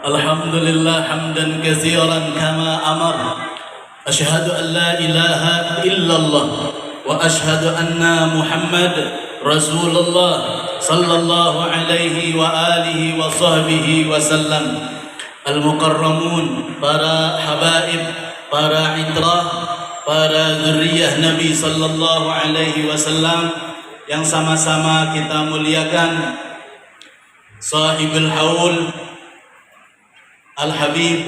الحمد لله حمدا كثيرا كما أمر. أشهد أن لا إله إلا الله وأشهد أن محمد رسول الله صلى الله عليه وآله وصحبه وسلم. المكرمون para habaib, para itrah, para zuriyah Nabi sallallahu alaihi wasallam yang sama-sama kita muliakan, sahibul haul Al-Habib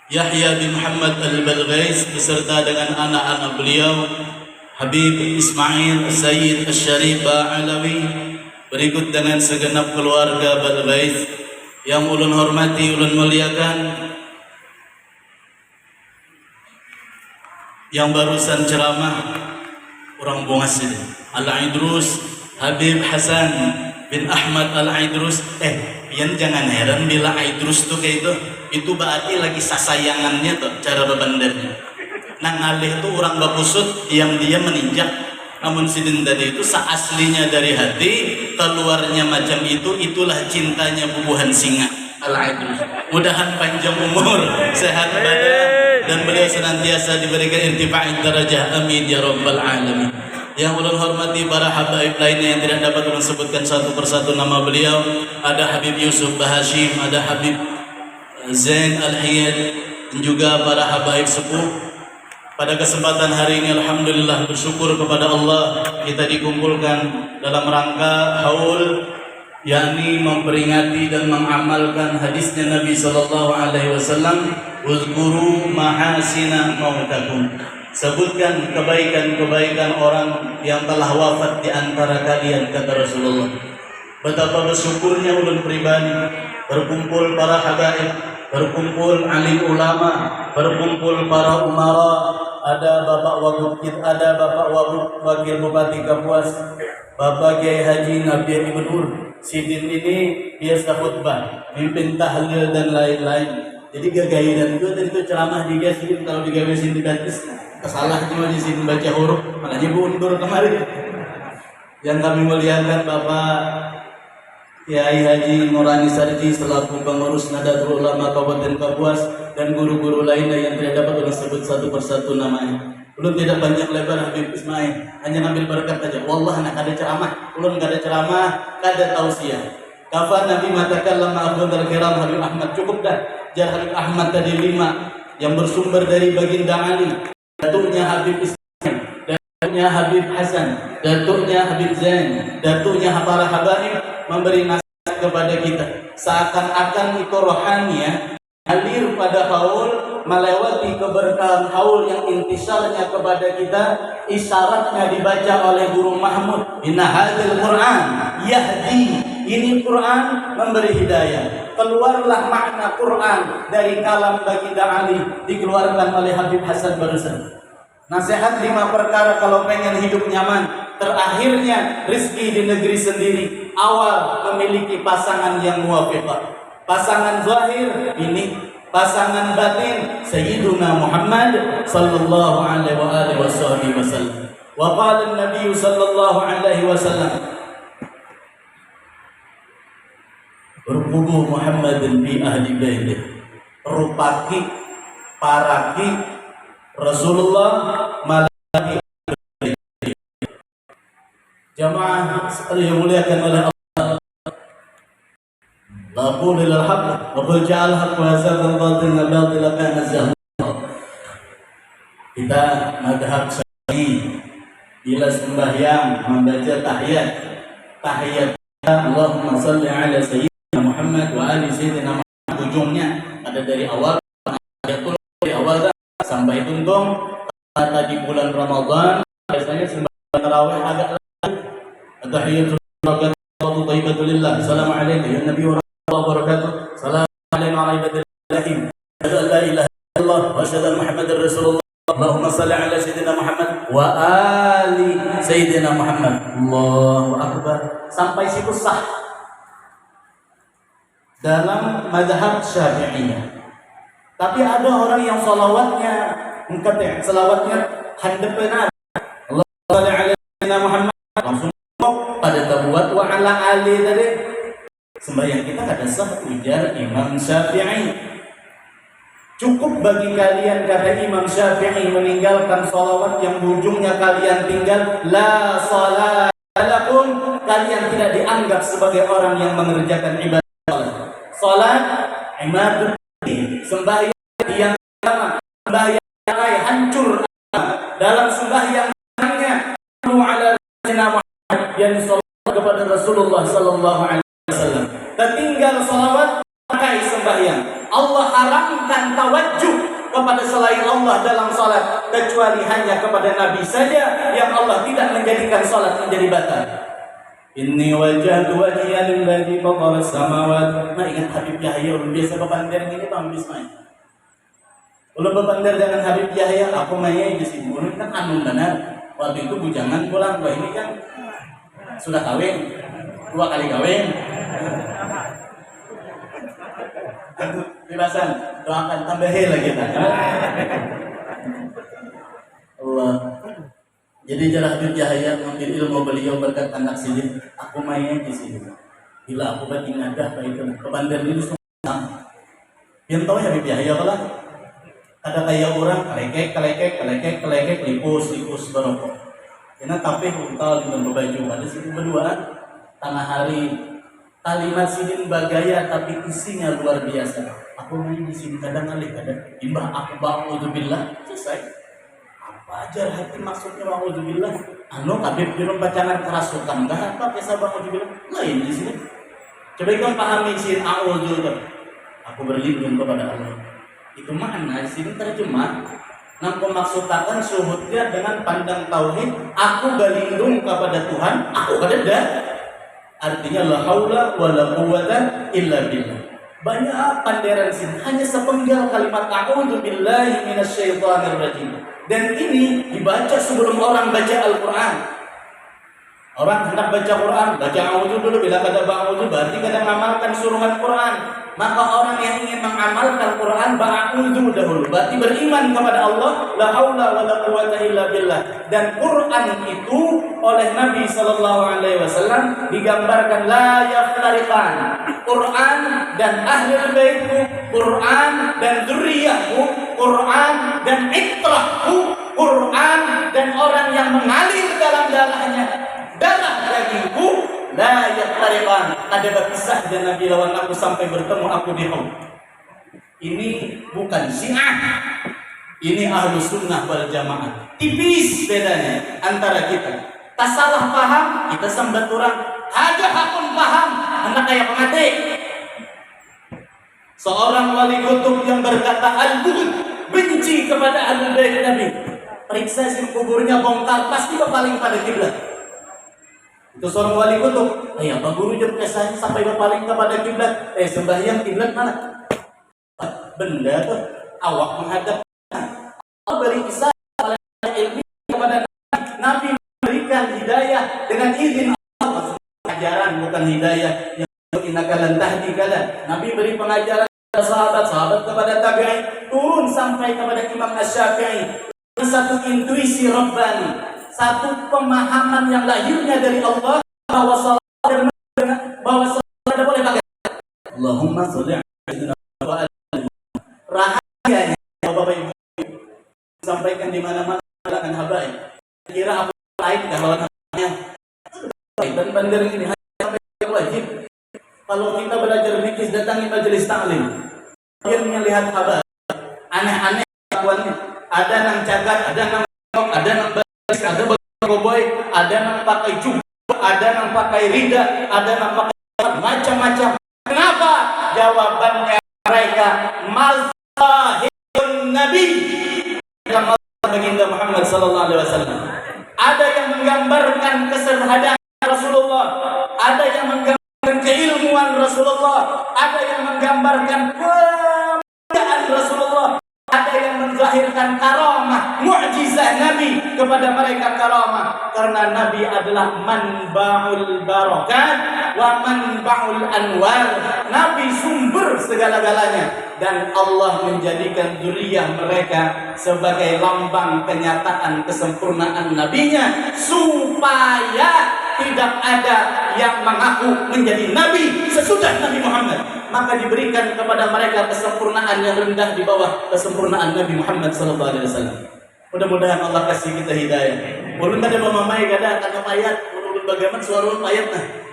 Yahya bin Muhammad Al-Balghais beserta dengan anak-anak beliau, Habib Ismail Sayyid Al-Syarif Ba'alawi, berikut dengan segenap keluarga Balghais yang ulun hormati, ulun muliakan, yang barusan ceramah orang Bungas ini, Al-Idrus Habib Hasan bin Ahmad Al-Idrus. Pian jangan heran bila Idrus tuh kayak itu berarti lagi sasayangannya tuh cara bebandarnya. Nah ngalih tuh orang bapusut diam-diam meninjak. Namun sidin tadi itu seaslinya dari hati, keluarnya macam itu, itulah cintanya bubuhan singa. Al-Idrus. Mudahan panjang umur, sehat badan, dan beliau senantiasa diberikan irtifa'id darajah. Amin ya rabbal alamin. Yang ulun hormati para habaib lainnya yang tidak dapat ulun sebutkan satu persatu nama beliau. Ada Habib Yusuf Bahashim, ada Habib Zain Al-Hiyad, dan juga para habaib sepuh. Pada kesempatan hari ini alhamdulillah bersyukur kepada Allah kita dikumpulkan dalam rangka haul, yakni memperingati dan mengamalkan hadisnya Nabi sallallahu alaihi wasallam, uzkuru mahasina mautakum. Sebutkan kebaikan-kebaikan orang yang telah wafat di antara kalian, kata Rasulullah. Betapa bersyukurnya ulun pribadi berkumpul para habaib, berkumpul alim ulama, berkumpul para umara, ada Bapak Wagub, ada Bapak Wagub Wakil Bupati Kapuas, Bapak Kiai Haji Nabi Ibn Ur Sidin ini biasa khutbah, mimpin tahlil dan lain-lain. Jadi gagairan itu tadi itu ceramah di Sidin, kalau digawe Sidin gratis kesalah cuma di sini baca huruf, makanya bundur kemarin. Yang kami muliakan Bapak Kiai Haji Nurani Sarji selaku pengurus Nadatul Ulama Kabupaten Kapuas dan guru-guru lainnya yang tidak dapat ulun sebut satu persatu namanya. Ulun tidak banyak lebar Habib Ismail, hanya ngambil berkat aja. Wallah nak ada ceramah, ulun gak ada ceramah, gak ada tausiah. Kafa Nabi matakan lama Abdul Kiram Habib Ahmad, cukup dah. Jar Habib Ahmad tadi 5 yang bersumber dari baginda Ali, datuknya Habib Ismail, datuknya Habib Hasan, datuknya Habib Zain, datuknya para habaib memberi nasihat kepada kita. Seakan-akan itu rohania hadir pada haul, melewati keberkahan haul yang intisarnya kepada kita. Isyaratnya dibaca oleh Guru Mahmud, inna hadzal Quran yahdi, ini Quran memberi hidayah. Keluarlah makna Quran dari kalam baginda Ali, dikeluarkan oleh Habib Hasan barusan. Nasihat 5 perkara kalau pengen hidup nyaman. Terakhirnya rezeki di negeri sendiri. Awal memiliki pasangan yang muwafiqah. Pasangan zahir ini, pasangan batin Sayyiduna Muhammad sallallahu alaihi wasallam. Wa qala an-nabiy sallallahu alaihi wasallam, berkubu Muhammadin bi ahli baitih, rupaki paraki Rasulullah malaki. Jamaah sekalian dimuliakan oleh Allah, la qul lil haqq wa qul ja'al haqq wa zaqal batil batil kana zahqa. Kita madhab Syafi'i bila sembahyang membaca tahiyat Allahumma salli ala sayyidina Muhammad wa ali sayyidina Muhammad, ujungnya ada dari awal ayatul dari awal sampai tuntung. Tadi bulan Ramadan biasanya sembahyang tarawih agak tahiyatul wa thayyibatu lillah. Assalamualaikum ya nabi wa rahmatullahi wa barakatuh. Assalamualaikum wa rahmatullahi wa barakatuh. La ilaha illallah wa asyhadu anna Muhammadar Rasulullah. Allahumma salli ala sayyidina Muhammad wa ali sayyidina Muhammad. Allahu akbar. Sampai situ sah dalam mazhab Syafi'iyah. Tapi ada orang yang salawatnya engkate, salawatnya handepna Allah salli ala sayyidina Muhammad langsung pada tabuat wa ala ali tadi Sembahyang kita kada sah, ujar Imam Syafi'i. Cukup bagi kalian, kata Imam Syafi'i, meninggalkan sholawat yang ujungnya kalian tinggal la salat lakum, kalian tidak dianggap sebagai orang yang mengerjakan ibadah. Salat ibadah, sembahyang yang pertama, sembahyang yang hancur dalam sembahyangnya ala Muhammad yang salat kepada Rasulullah sallallahu alaihi wasallam. Tertinggal sholawat pakai sembahyang. Allah haramkan tawajjuh kepada selain Allah dalam salat, kecuali hanya kepada Nabi saja yang Allah tidak menjadikan salat menjadi batal. Inni wajjahtu wajhiya lilladzi fatara as-samawati. Nah, ingat Habib Yahya, biasa bepander gini Bang Bismay. Kalau bepander dengan Habib Yahya, aku mainnya di sini. Ini kan anu benar. Waktu itu bujangan pulang, wah ini kan sudah kawin, 2 kali kawin. Bebasan, doakan tambahin lagi kita. Allah. Jadi jarah Habib Yahya mengambil ilmu beliau berkat anak sini. Aku mainnya di sini. Bila aku batin ngadah pak itu kebandir ini semua. Yang tahu Habib Yahya kalau ada kayak orang kelekek lipus berokok. Karena tapi untal dengan berbaju pada situ berdua tanah hari. Kalimat sidin bagaya tapi isinya luar biasa. Aku main di sini kadang imbah aku ba'udzubillah selesai. Apa aja hati maksudnya ba'udzubillah? Anu Habib belum bacangan kerasukan enggak apa kisah ba'udzubillah? Lain di sini. Coba kau pahami sin a'udzu. Aku berlindung kepada Allah. Itu makna di sini terjemah. Nampu maksudkan syuhudnya dengan pandang tauhid. Aku berlindung kepada Tuhan. Aku kada. Artinya la haula wala quwwata illa billah. Banyak panderan sini hanya sepenggal kalimat a'udzu billahi minasyaitonir rajim. Dan ini dibaca sebelum orang baca Al-Qur'an. Orang hendak baca Quran, baca a'udzu dulu, bila kata ba'udzu berarti kada mengamalkan suruhan Quran. Maka orang yang ingin mengamalkan Quran ba'udzu dahulu, berarti beriman kepada Allah, la haula wala quwwata illa billah. Dan Quran itu oleh Nabi sallallahu alaihi wasallam digambarkan la yaftariqan. Quran dan ahlul baitku, Quran dan dzurriyyahku, Quran dan itrahku, Quran dan orang yang mengalir dalam darahnya, darah dagingku, la yaftariqan. Ada berpisah dan Nabi lawan aku sampai bertemu aku di Haud. Ini bukan Syiah. Ini Ahlus Sunnah wal Jamaah. Tipis bedanya antara kita. Tak salah paham, kita sambat orang. Ada hakun paham, anak kayak pengatik. Seorang wali kutub yang berkata al-bughd, benci kepada ahlul bait Nabi. Periksa si kuburnya bongkar, pasti berpaling pada kiblat. Itu seorang wali kutub. Apa guru jam kesanya sampai berpaling kepada kiblat? Sembahyang kiblat mana? Benda tuh awak menghadap. Allah beri kisah ilmu kepada Nabi memberikan hidayah dengan izin Allah. Pengajaran bukan hidayah yang innaka tahdi kala. Nabi beri pengajaran kepada sahabat kepada tabi'in, turun sampai kepada Imam Asy-Syafi'i. Satu intuisi rabbani, satu pemahaman yang lahirnya dari Allah bahwa salat boleh pakai Allahumma sholli ala sayyidina wa rahasianya Bapak Ibu sampaikan di mana-mana akan habaib. Kira apa lain kalau namanya dan bandar ini hanya wajib. Kalau kita belajar fikih datangi majelis taklim. Yang melihat habaib aneh-aneh lakuannya. Ada yang cagat, ada yang ada yang baris, ada berkoboy, ada yang pakai jubah, ada yang pakai rida, ada yang pakai macam-macam. Kenapa? Jawabannya mereka mazahirun Nabi. Baginda Muhammad sallallahu alaihi wasallam. Ada yang menggambarkan kesederhanaan Rasulullah, ada yang menggambarkan keilmuan Rasulullah, ada yang menggambarkan kemuliaan Rasulullah, ada yang menzahirkan karamah, mukjizat Nabi kepada mereka karamah karena Nabi adalah manba'ul barakat wa manba'ul anwar. Nabi sumber segala-galanya dan Allah menjadikan dzurriyyah mereka sebagai lambang kenyataan kesempurnaan nabinya supaya tidak ada yang mengaku menjadi nabi sesudah Nabi Muhammad, maka diberikan kepada mereka kesempurnaan yang rendah di bawah kesempurnaan Nabi Muhammad SAW. Mudah-mudahan Allah kasih kita hidayah. Ulun kada memamai kada karena payat, ulun bagaimana suara ulun payat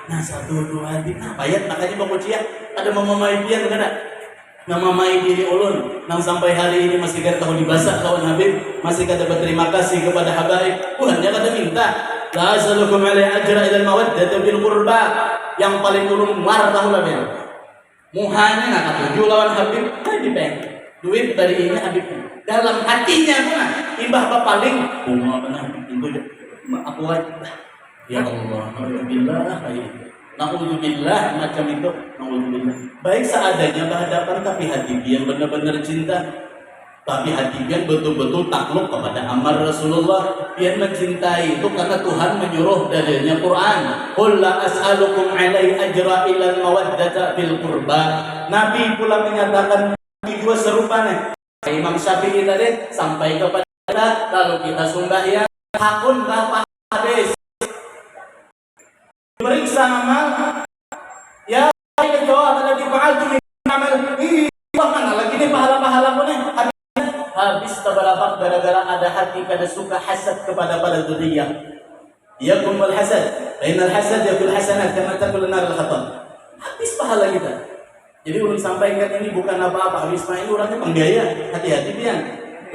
nah satu dua tiga payat, makanya bakucia ada memamai pian kada. Memamai diri ulun nang sampai hari ini masih kada tahu dibasak lawan Habib, masih kada berterima kasih kepada habaib. Tuhan dia kada minta la asalukum alaihi ajra ila al-mawaddah bil qurba, yang paling ulun mar tahu lah ben. Muhanya nak katuju lawan Habib, dipeng duit dari ini Habib. Dalam hatinya pun imbah paling bunga benar itu aku ya Allah, alhamdulillah naudzubillah macam itu, naudzubillah. Baik seadanya berhadapan, tapi hati dia benar-benar cinta, tapi hati dia betul-betul takluk kepada amar Rasulullah. Dia mencintai itu karena Tuhan menyuruh, dalilnya Quran. Qul la as'alukum alaihi ajra illa al-mawaddata fil qurba. Nabi pula menyatakan dua serupanya. Imam Syafi'i tadi sampai kepada kita, lalu kita sembahyang hakun berapa hadis periksa amal ya jawab ada di fa'altu min amal mana lagi nih pahala-pahala pun habis terbalapak gara-gara ada hati kada suka hasad kepada para dzurriyyah. Yakum wal hasad bainal hasad yakul hasanat kama taqul nar al khatam. Habis pahala kita. Jadi ulun sampaikan ini bukan apa-apa. Habis main orangnya penggaya, hati-hati pian.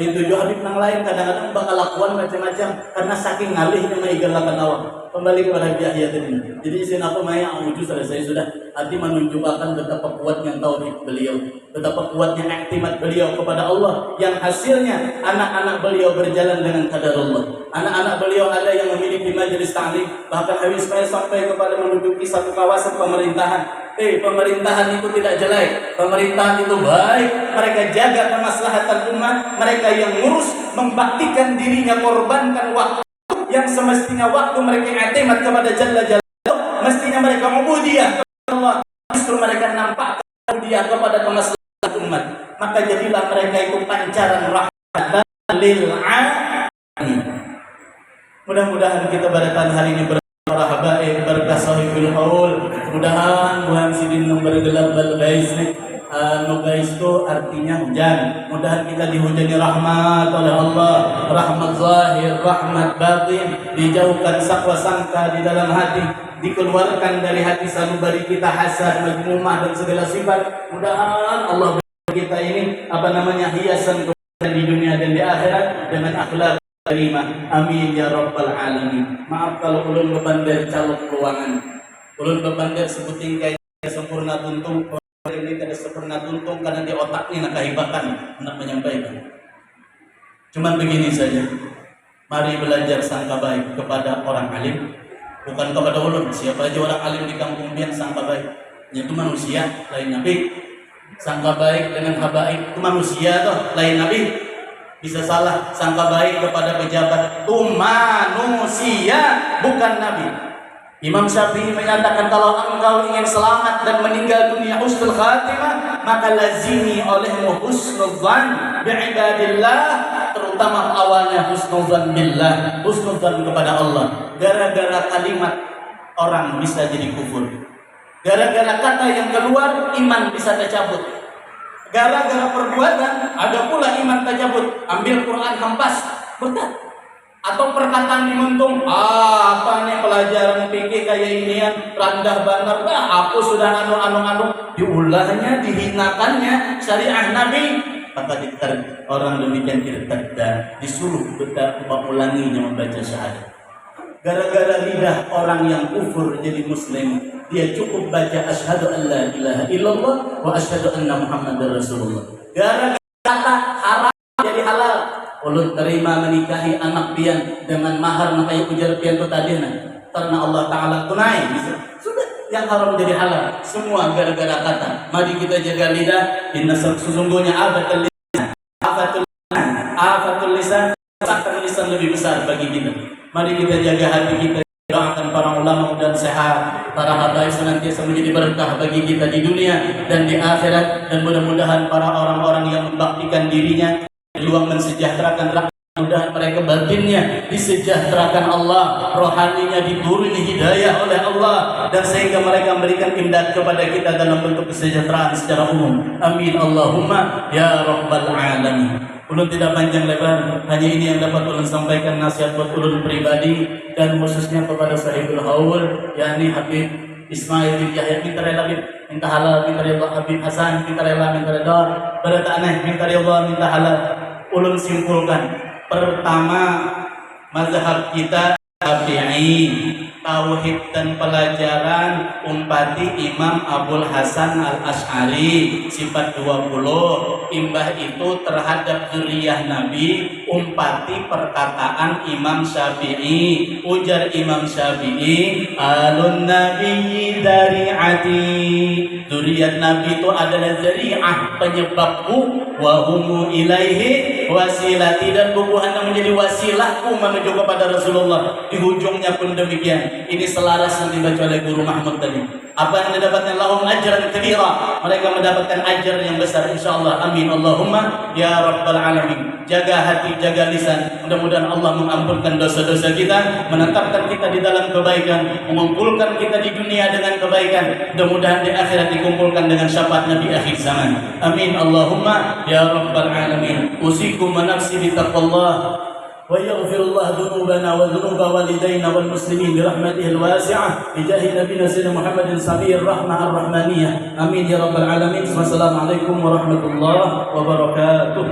Itu juga Habib nang lain kadang-kadang bakal lakuan macam-macam karena saking ngalihnya mengigalkan awak. Kembali kepada dia tadi. Jadi sini aku maya wujud selesai sudah. Hati menunjukkan betapa kuatnya tauhid beliau, betapa kuatnya iktimat beliau kepada Allah, yang hasilnya anak-anak beliau berjalan dengan qadar Allah. Anak-anak beliau ada yang memiliki majelis ta'lim, bahkan Habib Ismail sampai kepada menduduki satu kawasan pemerintahan. Pemerintahan itu tidak jelek, pemerintahan itu baik. Mereka jaga kemaslahatan umat, mereka yang ngurus, membaktikan dirinya, korbankan waktu yang semestinya waktu mereka i'timad kepada Jalla Jalla, mestinya mereka ubudiyah kepada Allah, justru mereka nampakkan ubudiyah kepada kemaslahatan umat. Maka jadilah mereka itu pancaran rahmat lil alamin. Mudah-mudahan kita pada hari ini para habaib berkah sahibul haul. Mudahan bulan sidin yang bergelap bal guys nih. Guys itu artinya hujan. Mudahan kita dihujani rahmat oleh Allah, rahmat zahir, rahmat batin, dijauhkan sakwa sangka di dalam hati, dikeluarkan dari hati sanubari kita hasad, majmumah dan segala sifat. Mudahan Allah beri kita ini hiasan di dunia dan di akhirat dengan akhlak terima. Amin ya rabbal alamin. Maaf kalau ulun beban dari calok ruangan, ulun beban dari sebuting kayak sempurna tuntung. Ini tidak sempurna tuntung karena di otaknya nak kahibakan nak menyampaikan. Cuman begini saja, mari belajar sangka baik kepada orang alim, bukan kepada ulun. Siapa aja orang alim di kampung biar sangka baik, itu manusia lain nabi. Sangka baik dengan habaib itu manusia toh lain nabi. Bisa salah sangka baik kepada pejabat itu manusia bukan nabi. Imam Syafi'i menyatakan kalau engkau ingin selamat dan meninggal dunia husnul khatimah, maka lazimi olehmu husnul dzan bi'ibadillah, terutama awalnya husnul dzan billah, husnul dzan kepada Allah. Gara-gara kalimat orang bisa jadi kufur, gara-gara kata yang keluar iman bisa tercabut, gara-gara perbuatan ada pula iman tercabut. Ambil Quran hempas berkat, atau perkataan dimuntung, apa nih pelajaran pikir kayak inian randah banget, aku sudah anu diulahnya, dihinakannya syariah Nabi, maka orang demikian tidak disuruh kita mengulanginya membaca syahadat. Gara-gara lidah orang yang kufur jadi muslim, dia cukup baca asyhadu an la ilaha illallah wa asyhadu anna muhammadar rasulullah. Gara-gara kata haram jadi halal. Ulun terima menikahi anak pian dengan mahar kayak ujar pian itu tadi karena Allah Ta'ala tunai. Sudah, yang haram jadi halal. Semua gara-gara kata. Mari kita jaga lidah. Inna sesungguhnya afatul lisan, afatul lisan lebih besar bagi kita. Mari kita jaga hati kita. Doakan para ulama mudah sehat, para habaib senantiasa menjadi berkah bagi kita di dunia dan di akhirat, dan mudah-mudahan para orang-orang yang membaktikan dirinya peluang mensejahterakan rakyat Mudah mereka batinnya disejahterakan Allah, rohaninya dituruni hidayah oleh Allah, dan sehingga mereka memberikan imdad kepada kita dalam bentuk kesejahteraan secara umum. Amin Allahumma ya rabbal alamin. Ulun tidak panjang lebar, hanya ini yang dapat ulun sampaikan nasihat buat ulun pribadi dan khususnya kepada sahibul haul, yakni Habib Ismail bin Yahya. Minta rela, minta halal, minta rela Habib Hasan, minta rela, minta rela berata aneh, minta rela, minta halal. Ulun simpulkan, pertama, mazhab kita Syafi'i, tauhid dan pelajaran umpati Imam Abul Hasan Al-Asy'ari sifat 20. Imbah itu terhadap zuriyah Nabi umpati perkataan Imam Syafi'i. Ujar Imam Syafi'i, alun nabiyyi dari'ati, zuriyat Nabi itu adalah zari'ah, penyebabku, wa humu ilaihi wasilati, dan bubuhan menjadi wasilahku menuju kepada Rasulullah. Di ujungnya pun demikian. Ini selaras yang dibaca oleh Guru Mahmud tadi. Apa yang didapatkan lahum ajran kabira, mereka mendapatkan ajar yang besar insyaallah. Amin Allahumma ya rabbal alamin. Jaga hati, jaga lisan. Mudah-mudahan Allah mengampunkan dosa-dosa kita, menetapkan kita di dalam kebaikan, mengumpulkan kita di dunia dengan kebaikan. Mudah-mudahan di akhirat dikumpulkan dengan syafaat Nabi akhir zaman. Amin Allahumma ya rabbal alamin. Usikum wa nafsi bi taqwallah. ويغفر الله ذنوبنا وذنوب والدينا والمسلمين برحمته الواسعة بجاه نبينا سيدنا محمد سبيل الرحمة الرحمانية. آمين يا رب العالمين. والسلام عليكم ورحمة الله وبركاته.